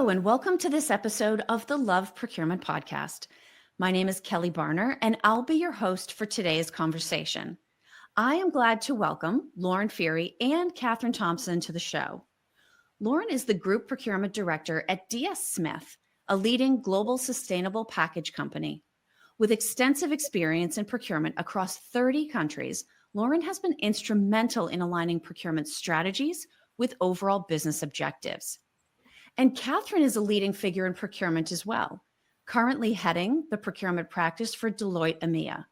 Hello, and welcome to this episode of the Love Procurement Podcast. My name is Kelly Barner, and I'll be your host for today's conversation. I am glad to welcome Lauren Feery and Kathryn Thompson to the show. Lauren is the Group Procurement Director at DS Smith, a leading global sustainable package company. With extensive experience in procurement across 30 countries, Lauren has been instrumental in aligning procurement strategies with overall business objectives. And Kathryn is a leading figure in procurement as well, currently heading the procurement practice for Deloitte EMEA.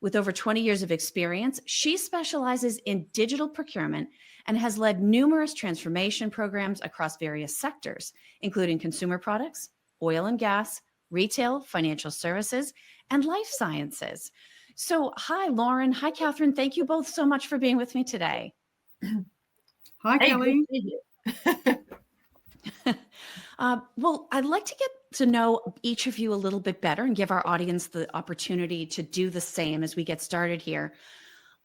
With over 20 years of experience, she specializes in digital procurement and has led numerous transformation programs across various sectors, including consumer products, oil and gas, retail, financial services, and life sciences. So, hi, Lauren. Hi, Kathryn. Thank you both so much for being with me today. Hi, Kelly. Well, I'd like to get to know each of you a little bit better and give our audience the opportunity to do the same as we get started here.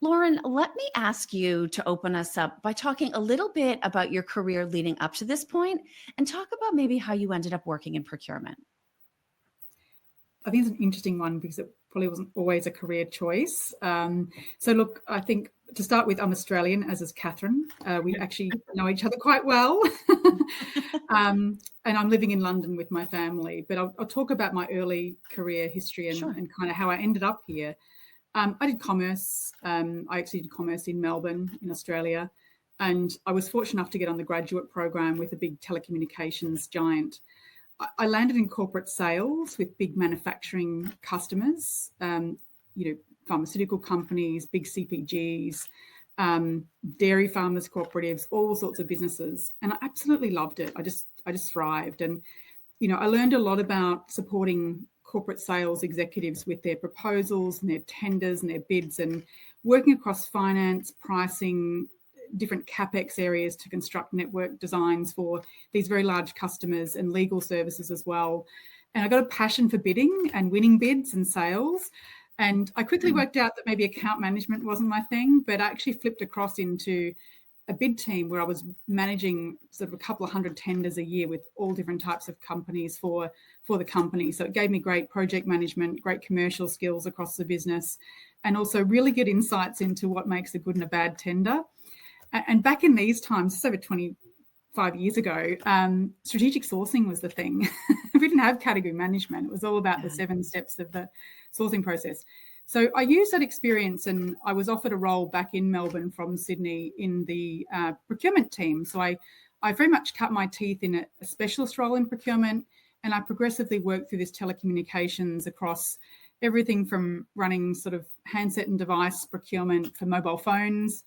Lauren, let me ask you to open us up by talking a little bit about your career leading up to this point and talk about maybe how you ended up working in procurement. I think it's an interesting one because it probably wasn't always a career choice. So look, I think to start with, I'm Australian, as is Kathryn. We actually know each other quite well. And I'm living in London with my family. But I'll talk about my early career history and, Sure. and kind of how I ended up here. I did commerce. I actually did commerce in Melbourne, in Australia. And I was fortunate enough to get on the graduate program with a big telecommunications giant. I landed in corporate sales with big manufacturing customers, pharmaceutical companies, big CPGs, dairy farmers, cooperatives, all sorts of businesses. And I absolutely loved it. I just thrived. And, I learned a lot about supporting corporate sales executives with their proposals and their tenders and their bids and working across finance, pricing, different CapEx areas to construct network designs for these very large customers and legal services as well. And I got a passion for bidding and winning bids and sales. And I quickly worked out that maybe account management wasn't my thing, but I actually flipped across into a bid team where I was managing sort of a couple of hundred tenders a year with all different types of companies for the company. So it gave me great project management, great commercial skills across the business, and also really good insights into what makes a good and a bad tender. And back in these times, just over 25 years ago, strategic sourcing was the thing. We didn't have category management. It was all about the 7 steps of the sourcing process. So I used that experience and I was offered a role back in Melbourne from Sydney in the procurement team. So I very much cut my teeth in a specialist role in procurement, and I progressively worked through this telecommunications across everything from running sort of handset and device procurement for mobile phones,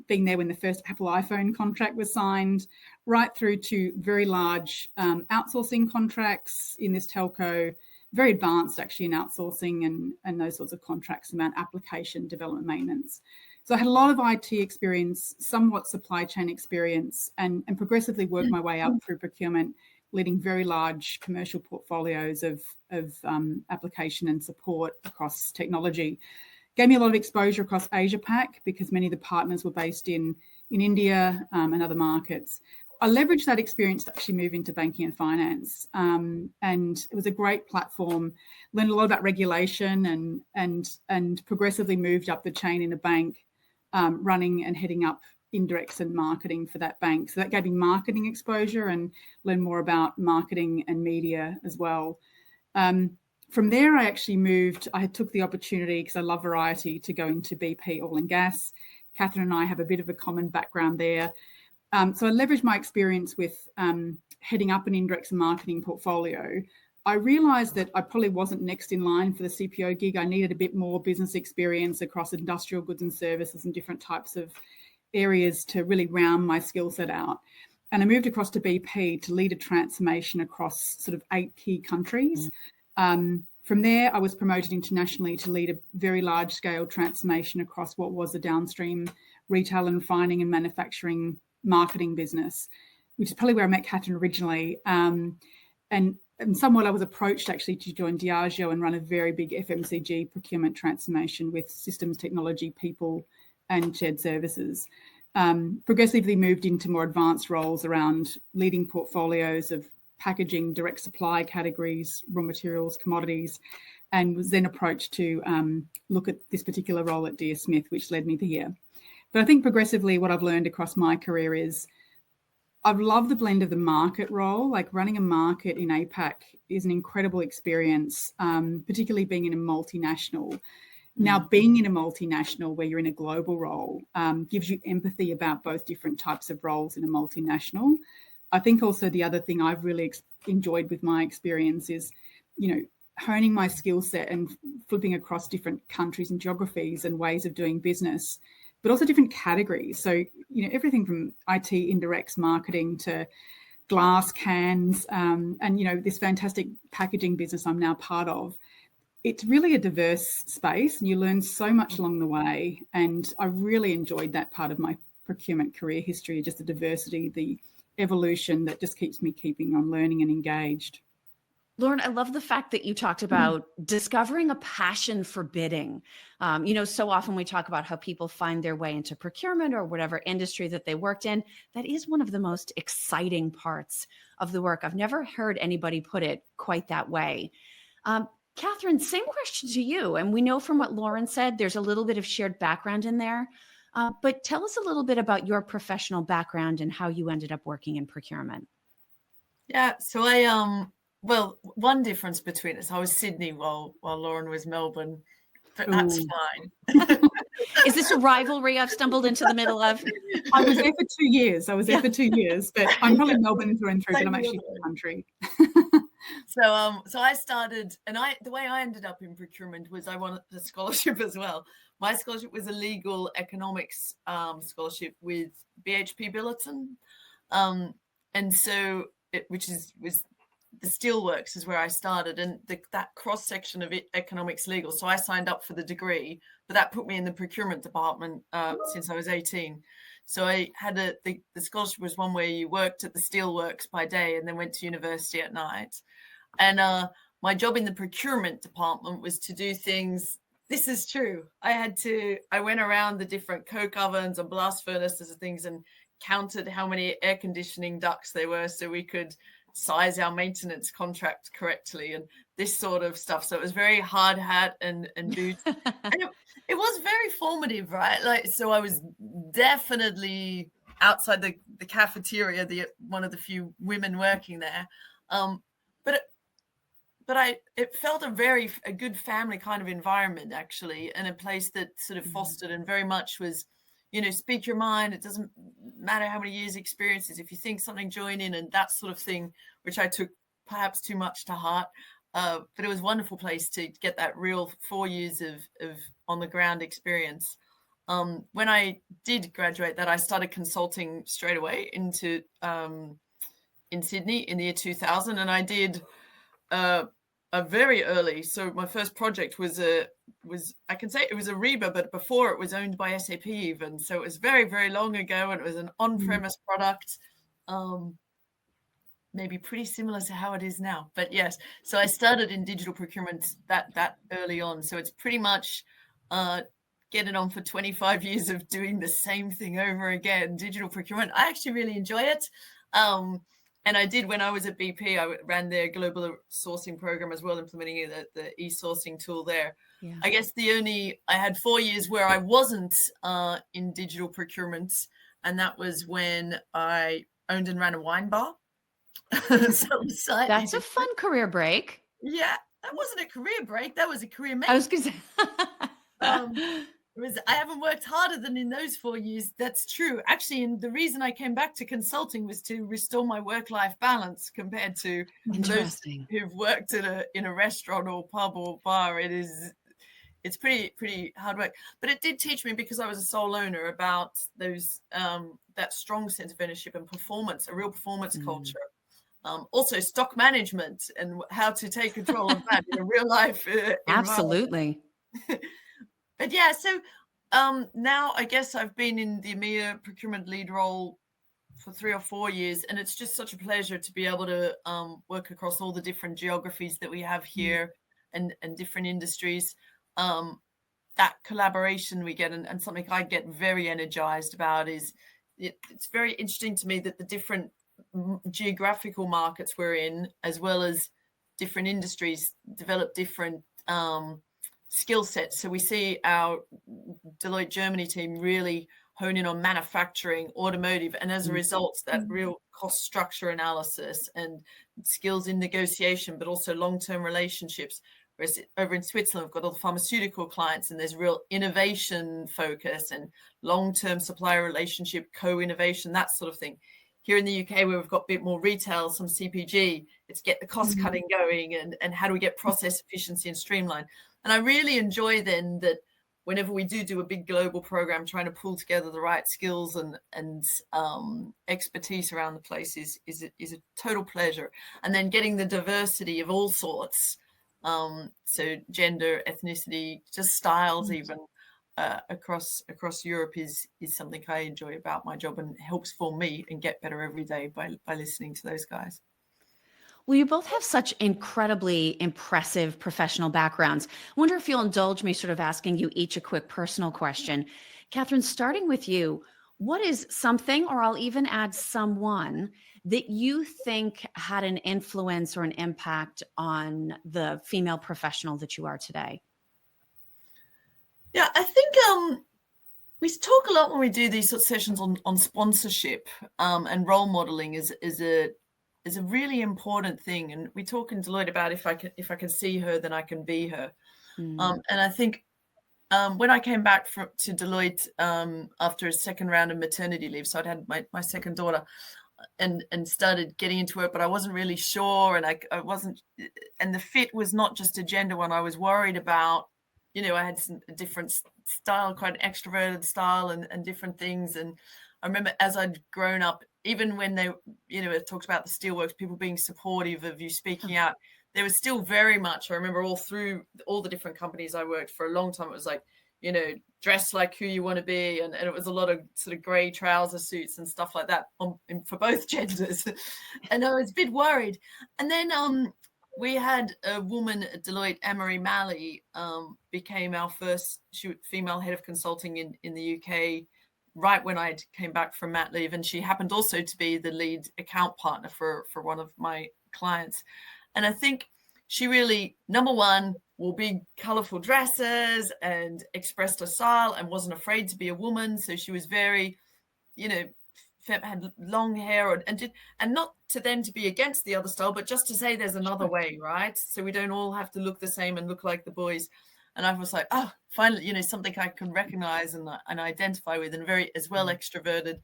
being there when the first Apple iPhone contract was signed, right through to very large outsourcing contracts in this telco, very advanced actually in outsourcing and those sorts of contracts around application development maintenance. So I had a lot of IT experience, somewhat supply chain experience, and progressively worked my way up through procurement, leading very large commercial portfolios of application and support across technology. Gave me a lot of exposure across Asia Pac because many of the partners were based in India and other markets. I leveraged that experience to actually move into banking and finance, and it was a great platform. Learned a lot about regulation and progressively moved up the chain in a bank, running and heading up indirects and marketing for that bank. So that gave me marketing exposure and learned more about marketing and media as well. From there, I actually took the opportunity, because I love variety, to go into BP oil and gas. Kathryn and I have a bit of a common background there. So I leveraged my experience with heading up an indirects and marketing portfolio. I realised that I probably wasn't next in line for the CPO gig. I needed a bit more business experience across industrial goods and services and different types of areas to really round my skill set out. And I moved across to BP to lead a transformation across sort of 8 key countries. From there, I was promoted internationally to lead a very large-scale transformation across what was a downstream retail and refining and manufacturing marketing business, which is probably where I met Kathryn originally. And somewhat I was approached actually to join Diageo and run a very big FMCG procurement transformation with systems, technology, people, and shared services. Progressively moved into more advanced roles around leading portfolios of packaging, direct supply categories, raw materials, commodities, and was then approached to look at this particular role at DS Smith, which led me here. But I think progressively what I've learned across my career is I've loved the blend of the market role. Like running a market in APAC is an incredible experience, particularly being in a multinational. Now, being in a multinational where you're in a global role gives you empathy about both different types of roles in a multinational. I think also the other thing I've really enjoyed with my experience is, honing my skill set and flipping across different countries and geographies and ways of doing business, but also different categories. So, everything from IT, indirects, marketing to glass cans and, this fantastic packaging business I'm now part of. It's really a diverse space and you learn so much along the way. And I really enjoyed that part of my procurement career history, just the diversity, the evolution that just keeps me keeping on learning and engaged. Lauren, I love the fact that you talked about discovering a passion for bidding. So often we talk about how people find their way into procurement or whatever industry that they worked in. That is one of the most exciting parts of the work. I've never heard anybody put it quite that way. Kathryn, same question to you. And we know from what Lauren said, there's a little bit of shared background in there. But tell us a little bit about your professional background and how you ended up working in procurement. Yeah, so well, one difference between us, I was Sydney while Lauren was Melbourne, but that's fine. Is this a rivalry I've stumbled into the middle of? I was there for 2 years. But I'm probably Melbourne through and through, but I'm actually in the country. So I started, and the way I ended up in procurement was I wanted a scholarship as well. My scholarship was a legal economics scholarship with BHP Billiton, and so was the steelworks is where I started, and that cross section of economics legal. So I signed up for the degree, but that put me in the procurement department since I was 18. So I had the scholarship was one where you worked at the steelworks by day and then went to university at night. And my job in the procurement department was to do things. This is true. I went around the different coke ovens and blast furnaces and things and counted how many air conditioning ducts there were so we could size our maintenance contract correctly and this sort of stuff. So it was very hard hat and boots. And it was very formative, right? So I was definitely outside the cafeteria, one of the few women working there. But it felt a good family kind of environment, actually, and a place that sort of fostered and very much was, speak your mind. It doesn't matter how many years experience is. If you think something, join in, and that sort of thing, which I took perhaps too much to heart. But it was a wonderful place to get that real 4 years of on the ground experience. When I did graduate that, I started consulting straight away into in Sydney in the year 2000, and I did a very early. So my first project was I can say it was Ariba, but before it was owned by SAP even. So it was very, very long ago, and it was an on-premise product. Maybe pretty similar to how it is now, but yes. So I started in digital procurement that early on. So it's pretty much getting on for 25 years of doing the same thing over again. Digital procurement. I actually really enjoy it. And I did when I was at BP. I ran their global sourcing program as well, implementing the e-sourcing tool there. Yeah. I guess I had 4 years where I wasn't in digital procurement, and that was when I owned and ran a wine bar. That's a fun career break. Yeah, that wasn't a career break. That was a career make. I was going to say. I haven't worked harder than in those 4 years. That's true. Actually, and the reason I came back to consulting was to restore my work-life balance compared to those who've worked in a restaurant or pub or bar. It's pretty hard work. But it did teach me, because I was a sole owner, about those that strong sense of ownership and performance, a real performance culture. Also stock management and how to take control of that in a real life Absolutely. But yeah, so now I guess I've been in the EMEA procurement lead role for 3 or 4 years, and it's just such a pleasure to be able to work across all the different geographies that we have here and different industries. That collaboration we get, and something I get very energized about is it's very interesting to me that the different geographical markets we're in, as well as different industries develop different skill sets. So we see our Deloitte Germany team really hone in on manufacturing, automotive, and as a result, that real cost structure analysis and skills in negotiation, but also long-term relationships. Whereas over in Switzerland, we've got all the pharmaceutical clients, and there's real innovation focus and long-term supplier relationship, co-innovation, that sort of thing. Here in the UK, where we've got a bit more retail, some CPG, it's get the cost cutting going, and how do we get process efficiency and streamline. And I really enjoy then that whenever we do a big global program, trying to pull together the right skills and expertise around the place is a total pleasure. And then getting the diversity of all sorts, so gender, ethnicity, just styles even, across Europe is something I enjoy about my job, and helps form me and get better every day by listening to those guys. Well, you both have such incredibly impressive professional backgrounds. I wonder if you'll indulge me sort of asking you each a quick personal question. Kathryn, starting with you, what is something, or I'll even add someone, that you think had an influence or an impact on the female professional that you are today? Yeah, I think we talk a lot when we do these sort of sessions on sponsorship, and role modeling is a really important thing. And we talk in Deloitte about if I can see her, then I can be her. And I think when I came back to Deloitte after a second round of maternity leave, so I'd had my second daughter, and started getting into it, but I wasn't really sure, and I wasn't, and the fit was not just a gender one. I was worried about, I had some different style, quite an extroverted style, and different things. And I remember as I'd grown up, even when they, it talks about the steelworks, people being supportive of you speaking out, there was still very much, I remember all through all the different companies I worked for a long time, it was like, dress like who you want to be. And it was a lot of sort of grey trouser suits and stuff like that for both genders. And I was a bit worried. And then we had a woman at Deloitte, Emery Malley, became our first female head of consulting in the UK, right when I came back from mat leave. And she happened also to be the lead account partner for one of my clients. And I think she really, number one, wore big colourful dresses and expressed her style and wasn't afraid to be a woman. So she was very, had long hair, and not to then to be against the other style, but just to say there's another way, right? So we don't all have to look the same and look like the boys. And I was like, oh, finally, something I can recognize and identify with, and very as well extroverted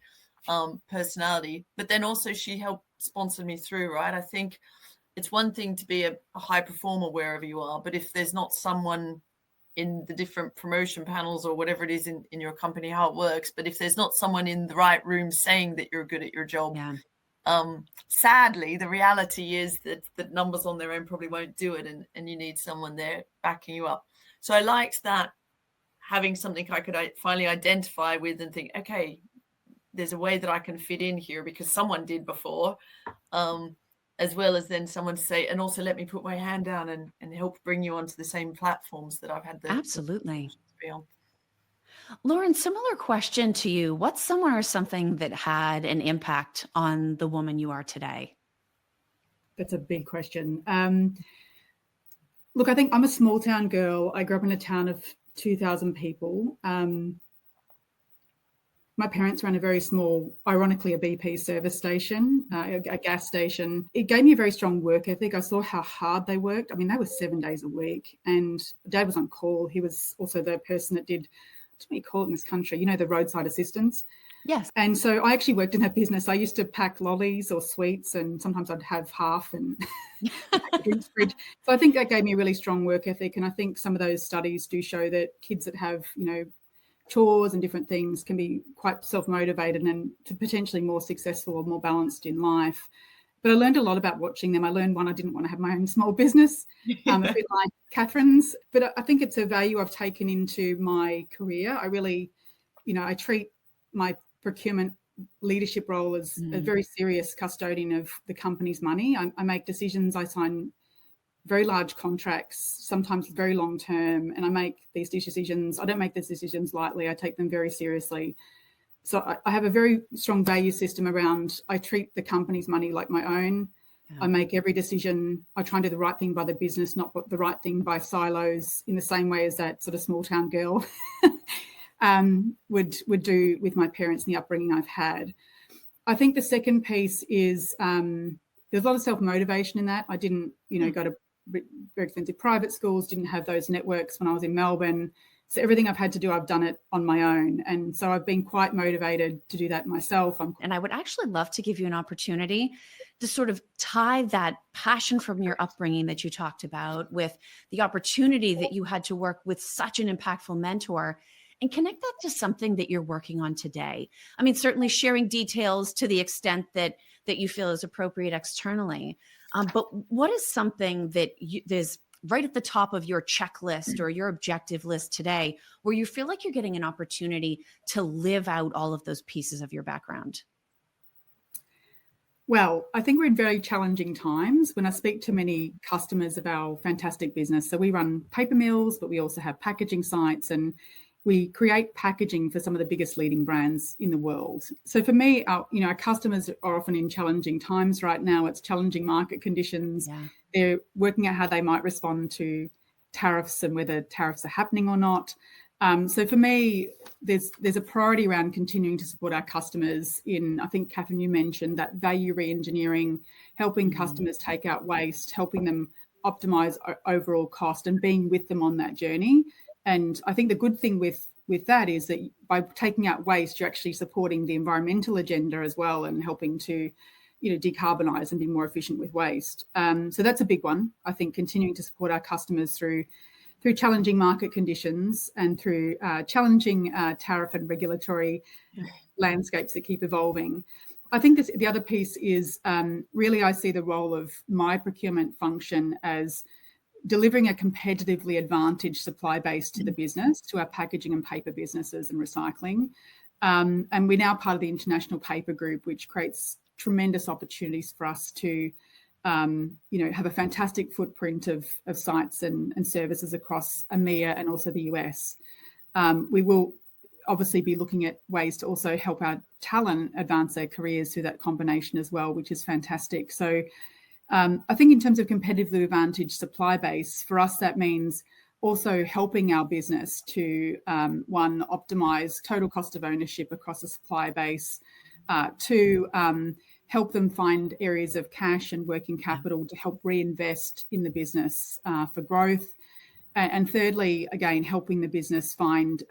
personality. But then also she helped sponsor me through, right? I think it's one thing to be a high performer wherever you are, but if there's not someone in the different promotion panels or whatever it is in your company, how it works, but if there's not someone in the right room saying that you're good at your job, sadly, the reality is that numbers on their own probably won't do it, and you need someone there backing you up. So I liked that, having something I could finally identify with and think, okay, there's a way that I can fit in here because someone did before, as well as then someone to say, and also let me put my hand down and help bring you onto the same platforms that I've had the Absolutely. to be on. Lauren, similar question to you. What's someone or something that had an impact on the woman you are today? That's a big question. Look, I think I'm a small town girl. I grew up in a town of 2,000 people. My parents ran a very small, ironically, a BP service station, a gas station. It gave me a very strong work ethic. I saw how hard they worked. I mean, they were 7 days a week, and Dad was on call. He was also the person that did, what do you call it in this country? The roadside assistance. Yes. And so I actually worked in that business. I used to pack lollies or sweets, and sometimes I'd have half and drinks fridge. So I think that gave me a really strong work ethic. And I think some of those studies do show that kids that have, chores and different things can be quite self-motivated and to potentially more successful or more balanced in life. But I learned a lot about watching them. I learned, one, I didn't want to have my own small business, a bit like Kathryn's. But I think it's a value I've taken into my career. I really, I treat my procurement leadership role as a very serious custodian of the company's money. I make decisions. I sign very large contracts, sometimes very long term, and I make these decisions. I don't make these decisions lightly. I take them very seriously. So I have a very strong value system around, I treat the company's money like my own. Yeah. I make every decision. I try and do the right thing by the business, not the right thing by silos, in the same way as that sort of small town girl would do with my parents and the upbringing I've had. I think the second piece is there's a lot of self-motivation in that. I didn't, go to very expensive private schools, didn't have those networks when I was in Melbourne. So everything I've had to do, I've done it on my own. And so I've been quite motivated to do that myself. And I would actually love to give you an opportunity to sort of tie that passion from your upbringing that you talked about with the opportunity that you had to work with such an impactful mentor and connect that to something that you're working on today. I mean, certainly sharing details to the extent that you feel is appropriate externally. But what is something that there's right at the top of your checklist or your objective list today, where you feel like you're getting an opportunity to live out all of those pieces of your background? Well, I think we're in very challenging times. When I speak to many customers of our fantastic business, so we run paper mills, but we also have packaging sites, and we create packaging for some of the biggest leading brands in the world. So for me, our customers are often in challenging times right now. It's challenging market conditions. Yeah. They're working out how they might respond to tariffs and whether tariffs are happening or not. So for me, there's a priority around continuing to support our customers in, I think, Kathryn, you mentioned that value re-engineering, helping customers take out waste, helping them optimize overall cost and being with them on that journey. And I think the good thing with that is that by taking out waste, you're actually supporting the environmental agenda as well and helping to, decarbonize and be more efficient with waste. So that's a big one. I think continuing to support our customers through challenging market conditions and through challenging tariff and regulatory landscapes that keep evolving. I think the other piece is really I see the role of my procurement function as delivering a competitively advantaged supply base to the business, to our packaging and paper businesses and recycling. And we're now part of the International Paper Group, which creates tremendous opportunities for us to, have a fantastic footprint of sites and services across EMEA and also the US. We will obviously be looking at ways to also help our talent advance their careers through that combination as well, which is fantastic. So I think in terms of competitively advantaged supply base, for us, that means also helping our business to, one, optimize total cost of ownership across a supply base, two, help them find areas of cash and working capital to help reinvest in the business for growth. And thirdly, again, helping the business find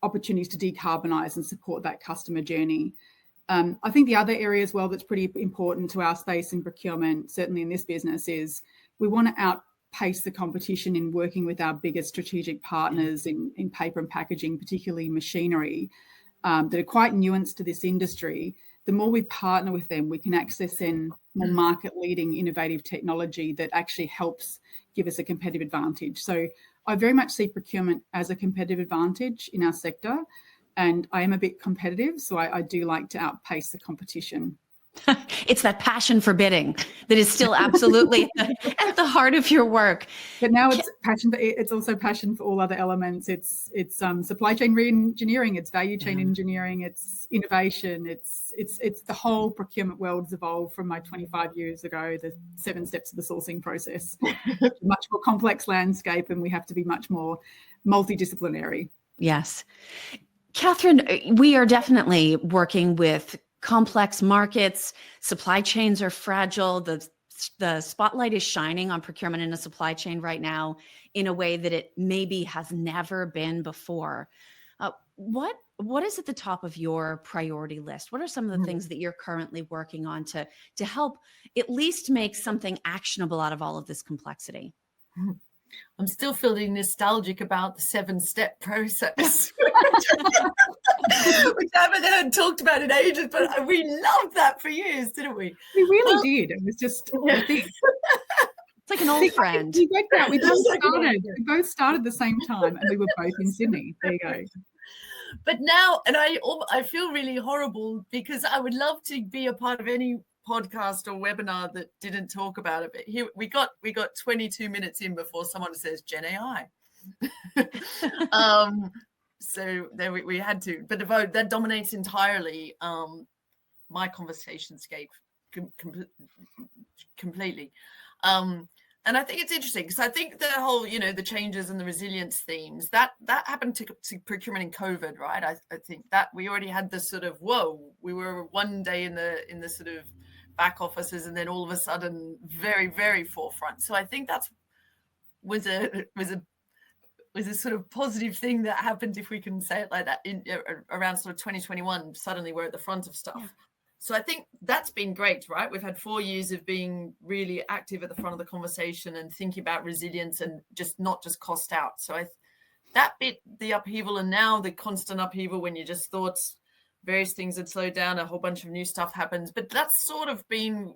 opportunities to decarbonize and support that customer journey. I think the other area as well that's pretty important to our space in procurement, certainly in this business, is we want to outpace the competition in working with our biggest strategic partners in paper and packaging, particularly machinery, that are quite nuanced to this industry. The more we partner with them, we can access in more market-leading innovative technology that actually helps give us a competitive advantage. So I very much see procurement as a competitive advantage in our sector. And I am a bit competitive, so I do like to outpace the competition. It's that passion for bidding that is still absolutely at the heart of your work. But now it's passion. It's also passion for all other elements. It's supply chain re-engineering. It's value chain engineering. It's innovation. It's the whole procurement world has evolved from my 25 years ago. The 7 steps of the sourcing process, much more complex landscape, and we have to be much more multidisciplinary. Yes. Kathryn, we are definitely working with complex markets. Supply chains are fragile. The spotlight is shining on procurement in a supply chain right now in a way that it maybe has never been before. What is at the top of your priority list? What are some of the things that you're currently working on to help at least make something actionable out of all of this complexity? I'm still feeling nostalgic about the 7-step process, which I haven't heard talked about in ages, but we loved that for years, didn't we? We really did. It was just, I think, it's like an old friend. We both started at the same time, and we were both in Sydney. There you go. But now, and I feel really horrible because I would love to be a part of any podcast or webinar that didn't talk about it, but here we got 22 minutes in before someone says Gen AI. So there we had to, but that dominates entirely my conversation scape completely. And I think it's interesting because I think the whole, the changes and the resilience themes that happened to procurement in COVID, right? I think that we already had this sort of, we were one day in the sort of back offices, and then all of a sudden very, very forefront. So I think that's was a sort of positive thing that happened, if we can say it like that, in around sort of 2021. Suddenly we're at the front of stuff. Yeah. So I think that's been great, right? We've had 4 years of being really active at the front of the conversation and thinking about resilience and not just cost out. So that bit, the upheaval, and now the constant upheaval when you just thought various things had slowed down, a whole bunch of new stuff happens. But that's sort of been,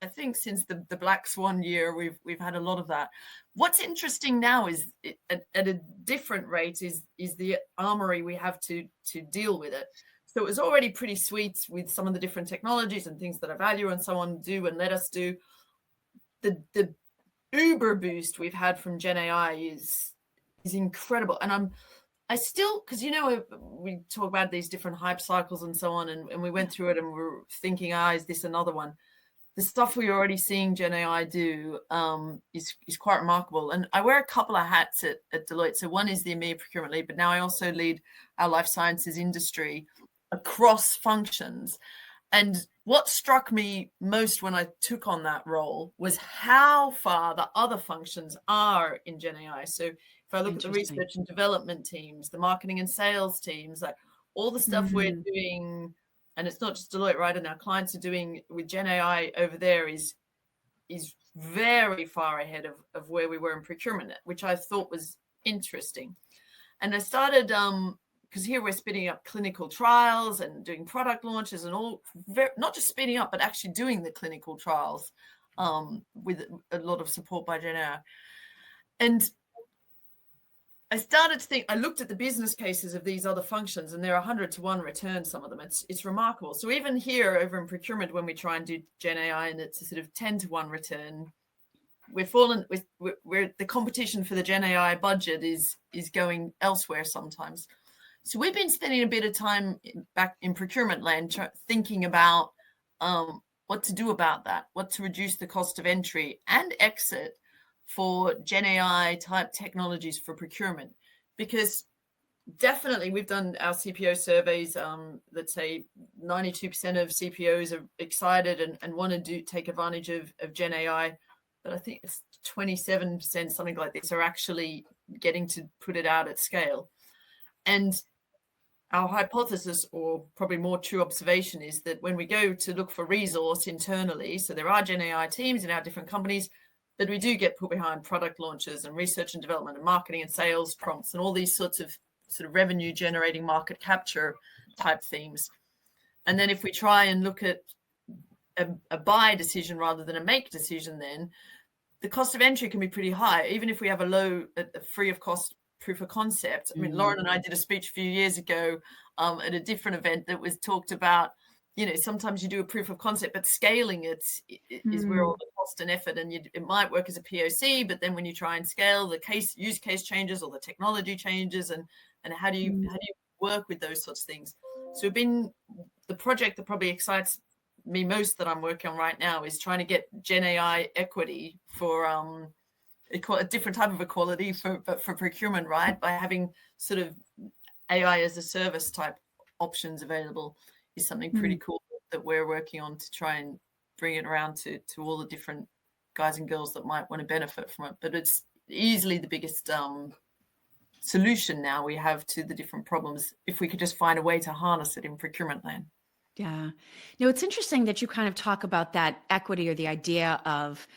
I think, since the Black Swan year, we've had a lot of that. What's interesting now is at a different rate is the armory we have to deal with it. So it was already pretty sweet with some of the different technologies and things that I value and so on do and let us do. The uber boost we've had from Gen AI is incredible. And I still, because we talk about these different hype cycles and so on, and we went through it and we're thinking, is this another one? The stuff we're already seeing Gen AI do is quite remarkable. And I wear a couple of hats at Deloitte. So one is the EMEA procurement lead, but now I also lead our life sciences industry across functions. And what struck me most when I took on that role was how far the other functions are in Gen AI. So if I look at the research and development teams, the marketing and sales teams, like all the stuff we're doing, and it's not just Deloitte, right? And our clients are doing with Gen AI over there is very far ahead of where we were in procurement, which I thought was interesting. And I started, because here we're spinning up clinical trials and doing product launches and all, not just spinning up, but actually doing the clinical trials with a lot of support by Gen AI. And I started to think, I looked at the business cases of these other functions, and they're 100-to-1 return, some of them. It's remarkable. So even here over in procurement, when we try and do Gen AI and it's a sort of 10-to-1 return, we're the competition for the Gen AI budget is going elsewhere sometimes. So we've been spending a bit of time back in procurement land thinking about what to do about that, what to reduce the cost of entry and exit for Gen AI type technologies for procurement. Because definitely we've done our CPO surveys, let's say 92% of CPOs are excited and want to take advantage of Gen AI, but I think it's 27%, something like this, are actually getting to put it out at scale. And our hypothesis, or probably more true observation, is that when we go to look for resource internally, so there are Gen AI teams in our different companies, that we do get put behind product launches and research and development and marketing and sales prompts and all these sorts of sort of revenue generating market capture type themes. And then if we try and look at a buy decision rather than a make decision, then the cost of entry can be pretty high, even if we have a free of cost proof of concept. I mean, Lauren and I did a speech a few years ago at a different event that was talked about, sometimes you do a proof of concept, but scaling it is where all the cost and effort, and it might work as a POC, but then when you try and scale, the use case changes or the technology changes, and how do you work with those sorts of things? So the project that probably excites me most that I'm working on right now is trying to get Gen AI equity for a different type of equality for procurement, right? By having sort of AI as a service type options available is something pretty cool that we're working on to try and bring it around to all the different guys and girls that might want to benefit from it. But it's easily the biggest solution now we have to the different problems, if we could just find a way to harness it in procurement land. Yeah. No, it's interesting that you kind of talk about that equity or the idea of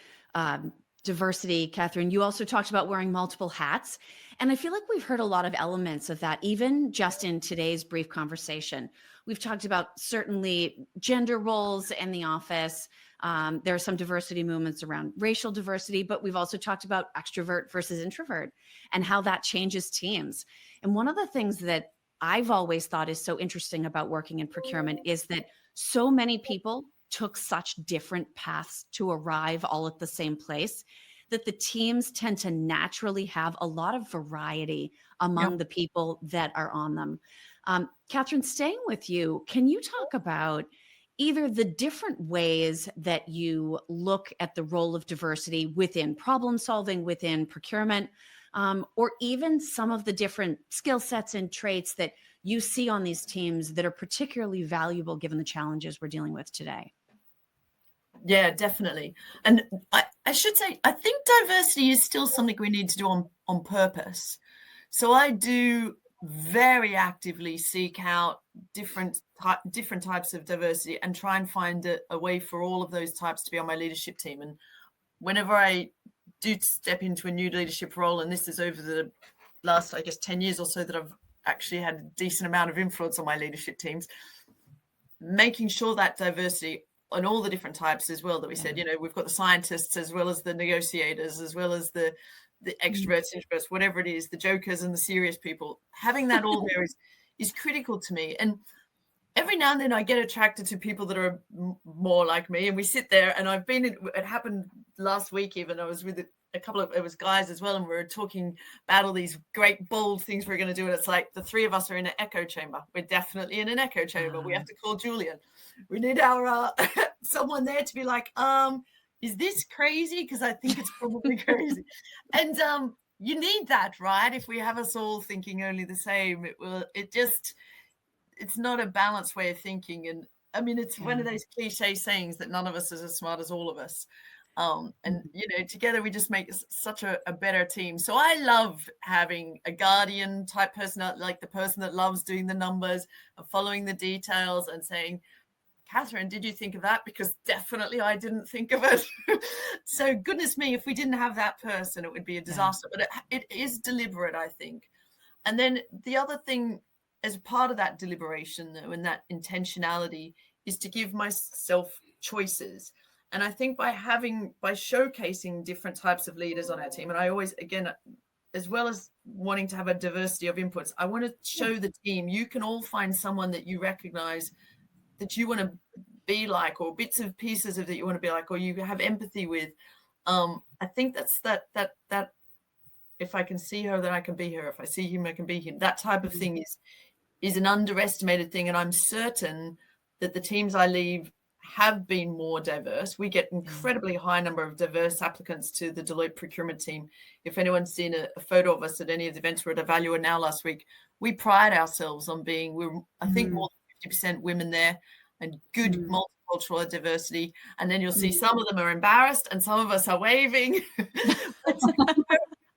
diversity, Kathryn. You also talked about wearing multiple hats. And I feel like we've heard a lot of elements of that, even just in today's brief conversation. We've talked about certainly gender roles in the office. There are some diversity movements around racial diversity, but we've also talked about extrovert versus introvert and how that changes teams. And one of the things that I've always thought is so interesting about working in procurement is that so many people took such different paths to arrive all at the same place that the teams tend to naturally have a lot of variety among the people that are on them. Kathryn, staying with you, can you talk about either the different ways that you look at the role of diversity within problem solving, within procurement, or even some of the different skill sets and traits that you see on these teams that are particularly valuable given the challenges we're dealing with today? Yeah, definitely. And I should say, I think diversity is still something we need to do on purpose. So I do very actively seek out different types of diversity and try and find a way for all of those types to be on my leadership team. And whenever I do step into a new leadership role, and this is over the last, I guess, 10 years or so that I've actually had a decent amount of influence on my leadership teams, making sure that diversity on all the different types as well that we said, we've got the scientists as well as the negotiators, as well as the extroverts, introverts, whatever it is, the jokers and the serious people, having that all there is critical to me. And every now and then I get attracted to people that are more like me, and we sit there, and it happened last week even, I was with a couple of, it was guys as well, and we were talking about all these great bold things we're going to do, and it's like the three of us are in an echo chamber. We're definitely in an echo chamber. We have to call Julian. We need our someone there to be like, is this crazy? Because I think it's probably crazy. And you need that, right? If we have us all thinking only the same, it's not a balanced way of thinking. And I mean, it's one of those cliche sayings that none of us is as smart as all of us. And, together we just make such a better team. So I love having a guardian type person, like the person that loves doing the numbers and following the details and saying, Kathryn, did you think of that? Because definitely I didn't think of it. So goodness me, if we didn't have that person, it would be a disaster. But it is deliberate, I think. And then the other thing as part of that deliberation, though, and that intentionality, is to give myself choices. And I think by showcasing different types of leaders on our team, and I always, again, as well as wanting to have a diversity of inputs, I want to show the team you can all find someone that you recognize that you want to be like, or bits of pieces of that you want to be like, or you have empathy with. I think that's that if I can see her, then I can be her. If I see him, I can be him. That type of thing is an underestimated thing. And I'm certain that the teams I leave have been more diverse. We get incredibly high number of diverse applicants to the Deloitte procurement team. If anyone's seen a photo of us at any of the events, we're at Evalua now last week, we pride ourselves on being, I think more than 50% women there, and good multicultural diversity. And then you'll see some of them are embarrassed and some of us are waving.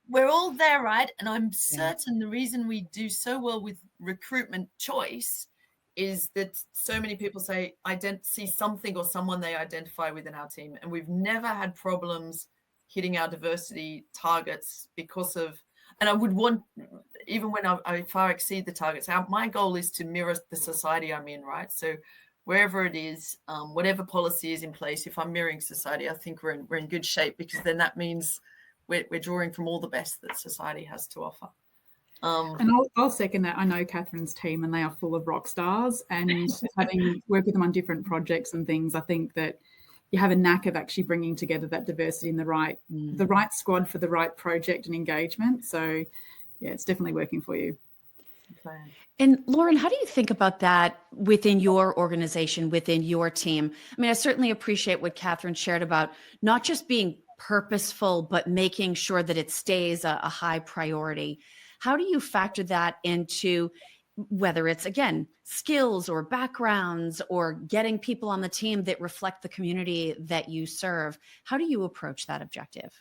We're all there, right? And I'm certain the reason we do so well with recruitment choice is that so many people say, see something or someone they identify with in our team. And we've never had problems hitting our diversity targets because of, and I would want, even when I far exceed the targets, my goal is to mirror the society I'm in, right? So wherever it is, whatever policy is in place, if I'm mirroring society, I think we're in good shape, because then that means we're drawing from all the best that society has to offer. And I'll second that. I know Kathryn's team, and they are full of rock stars, and having worked with them on different projects and things, I think that you have a knack of actually bringing together that diversity in the right squad for the right project and engagement. So yeah, it's definitely working for you. And Lauren, how do you think about that within your organization, within your team? I mean, I certainly appreciate what Kathryn shared about not just being purposeful, but making sure that it stays a high priority. How do you factor that into whether it's, again, skills or backgrounds or getting people on the team that reflect the community that you serve? How do you approach that objective?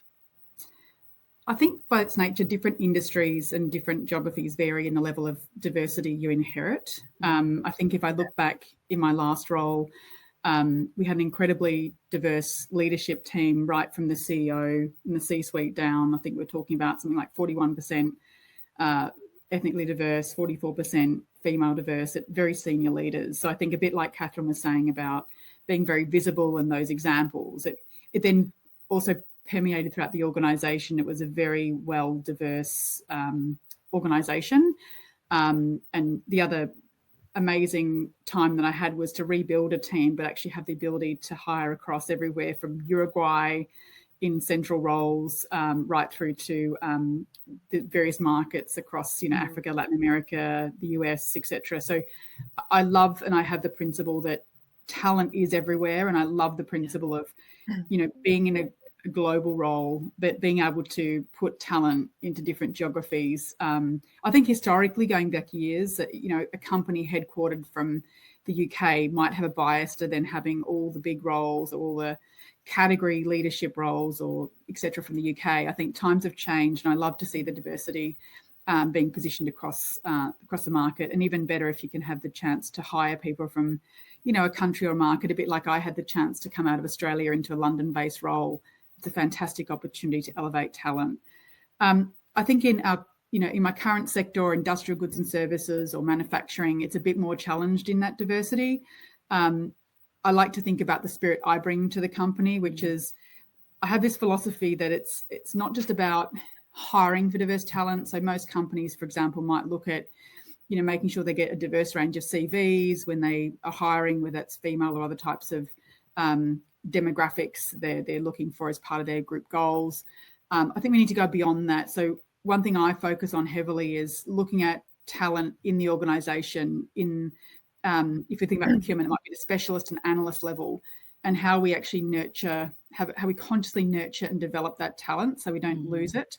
I think by its nature, different industries and different geographies vary in the level of diversity you inherit. I think if I look back in my last role, we had an incredibly diverse leadership team, right from the CEO and the C-suite down. I think we're talking about something like 41% ethnically diverse, 44% female diverse at very senior leaders. So I think a bit like Kathryn was saying about being very visible in those examples, it then also permeated throughout the organisation. It was a very well diverse organisation. And the other amazing time that I had was to rebuild a team, but actually have the ability to hire across everywhere from Uruguay in central roles, right through to the various markets across, Africa, Latin America, the US, etc. So I love, and I have the principle that talent is everywhere, and I love the principle of, being in a global role, but being able to put talent into different geographies. I think historically, going back years, a company headquartered from the UK might have a bias to then having all the big roles, all the category leadership roles, or etc. from the UK. I think times have changed, and I love to see the diversity being positioned across the market, and even better if you can have the chance to hire people from, a country or market, a bit like I had the chance to come out of Australia into a London-based role. It's a fantastic opportunity to elevate talent. I think in my current sector, industrial goods and services or manufacturing, it's a bit more challenged in that diversity. I like to think about the spirit I bring to the company, which is I have this philosophy that it's not just about hiring for diverse talent. So most companies, for example, might look at, making sure they get a diverse range of CVs when they are hiring, whether that's female or other types of demographics they're looking for as part of their group goals. I think we need to go beyond that. So one thing I focus on heavily is looking at talent in the organisation. If you think about procurement, it might be the specialist and analyst level, and how we actually how we consciously nurture and develop that talent so we don't lose it,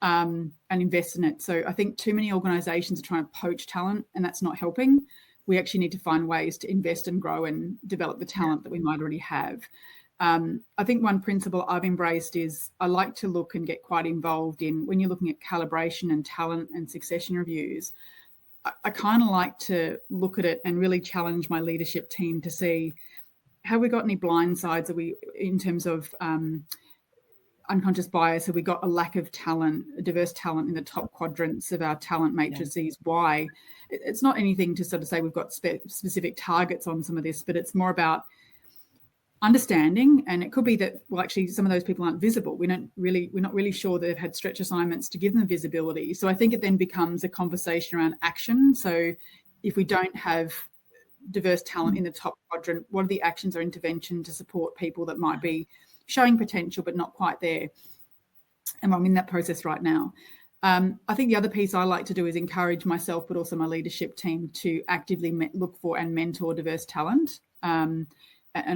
and invest in it. So I think too many organisations are trying to poach talent, and that's not helping. We actually need to find ways to invest and grow and develop the talent that we might already have. I think one principle I've embraced is I like to look and get quite involved in when you're looking at calibration and talent and succession reviews. I kind of like to look at it and really challenge my leadership team to see, have we got any blind sides? Are we, in terms of unconscious bias, have we got a lack of talent, diverse talent in the top quadrants of our talent matrices? Why? It's not anything to sort of say we've got specific targets on some of this, but it's more about understanding. And it could be that, well, actually some of those people aren't visible. We're not really sure that they've had stretch assignments to give them visibility. So I think it then becomes a conversation around action. So if we don't have diverse talent in the top quadrant, what are the actions or intervention to support people that might be showing potential but not quite there? And I'm in that process right now. I think the other piece I like to do is encourage myself, but also my leadership team, to actively look for and mentor diverse talent. And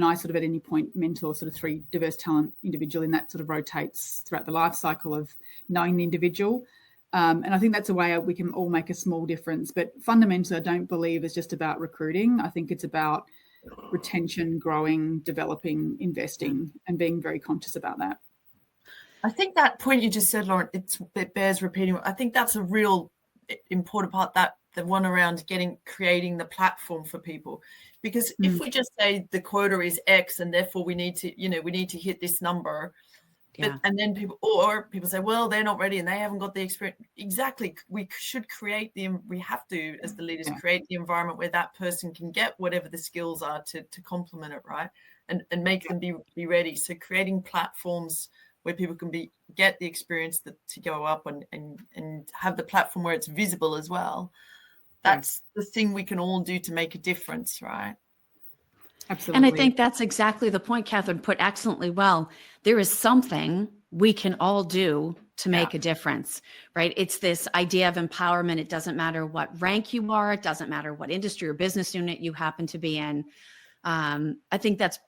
I sort of at any point mentor sort of 3 diverse talent individual, and that sort of rotates throughout the life cycle of knowing the individual. And I think that's a way we can all make a small difference. But fundamentally, I don't believe it's just about recruiting. I think it's about retention, growing, developing, investing, and being very conscious about that. I think that point you just said, Lauren, it bears repeating. I think that's a real important part, that the one around creating the platform for people. Because if we just say the quota is X and therefore we need to hit this number, and then people say, well, they're not ready and they haven't got the experience. Exactly. We should we have to, as the leaders, create the environment where that person can get whatever the skills are to complement it, right? And make them be ready. So creating platforms where people can get the experience to go up and have the platform where it's visible as well. That's the thing we can all do to make a difference, right? Absolutely. And I think that's exactly the point Kathryn put excellently well. There is something we can all do to make a difference, right? It's this idea of empowerment. It doesn't matter what rank you are. It doesn't matter what industry or business unit you happen to be in. I think that's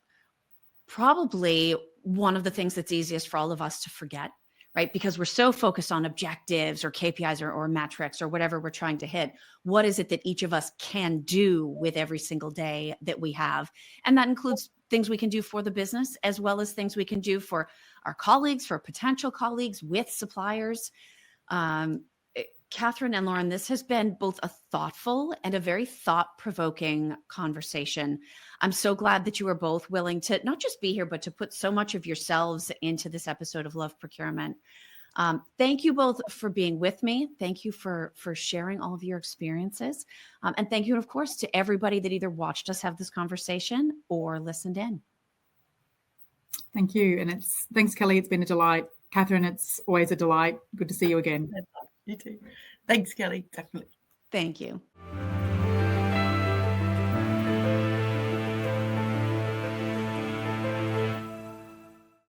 probably one of the things that's easiest for all of us to forget, right? Because we're so focused on objectives or KPIs or metrics or whatever we're trying to hit. What is it that each of us can do with every single day that we have? And that includes things we can do for the business, as well as things we can do for our colleagues, for potential colleagues, with suppliers. Kathryn and Lauren, this has been both a thoughtful and a very thought-provoking conversation. I'm so glad that you are both willing to not just be here, but to put so much of yourselves into this episode of Love Procurement. Thank you both for being with me. Thank you for sharing all of your experiences. And thank you, of course, to everybody that either watched us have this conversation or listened in. Thank you. And thanks, Kelly. It's been a delight. Kathryn, it's always a delight. Good to see you again. You too. Thanks, Kelly. Definitely. Thank you.